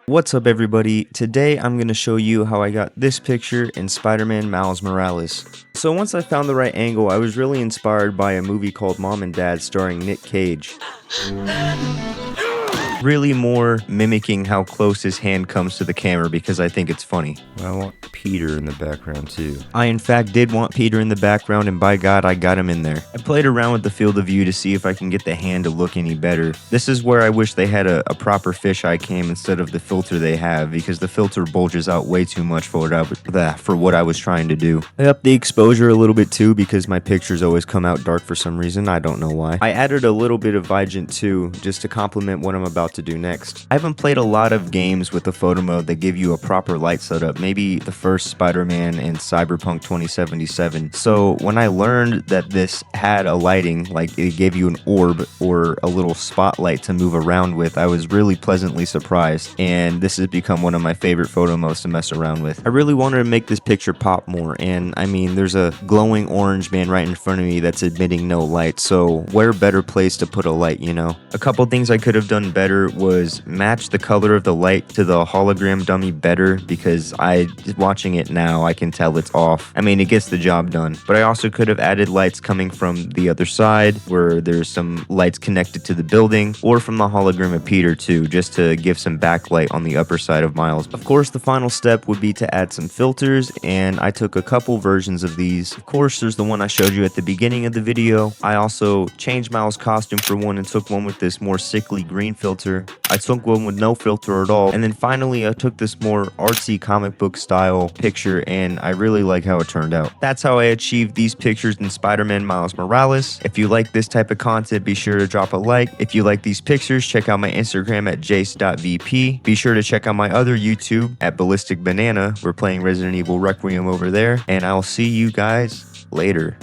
What's up everybody? Today I'm going to show you how I got this picture in Spider-Man Miles Morales. So once I found the right angle, I was really inspired by a movie called Mom and Dad starring Nick Cage. Really more mimicking how close his hand comes to the camera because I think it's funny. I want Peter in the background too. I in fact did want Peter in the background, and by God I got him in there. I played around with the field of view to see if I can get the hand to look any better. This is where I wish they had a proper fisheye cam instead of the filter they have, because the filter bulges out way too much for what I was trying to do. I upped the exposure a little bit too because my pictures always come out dark for some reason, I don't know why. I added a little bit of Vigent too, just to complement what I'm about to do next. I haven't played a lot of games with the photo mode that give you a proper light setup, maybe the first Spider-Man and Cyberpunk 2077. So when I learned that this had a lighting, like it gave you an orb or a little spotlight to move around with, I was really pleasantly surprised, and this has become one of my favorite photo modes to mess around with. I really wanted to make this picture pop more, and I mean, there's a glowing orange man right in front of me that's emitting no light, so where better place to put a light, you know? A couple things I could have done better was match the color of the light to the hologram dummy better, because watching it now, I can tell it's off. I mean, it gets the job done, but I also could have added lights coming from the other side where there's some lights connected to the building, or from the hologram of Peter too, just to give some backlight on the upper side of Miles. Of course, the final step would be to add some filters, and I took a couple versions of these. Of course, there's the one I showed you at the beginning of the video. I also changed Miles' costume for one and took one with this more sickly green filter. I took one with no filter at all, and then finally I took this more artsy comic book style picture, and I really like how it turned out. That's how I achieved these pictures in Spider-Man Miles Morales. If you like this type of content, be sure to drop a like. If you like these pictures, check out my Instagram at jace.vp. Be sure to check out my other YouTube at Ballistic Banana. We're playing Resident Evil Requiem over there, and I'll see you guys later.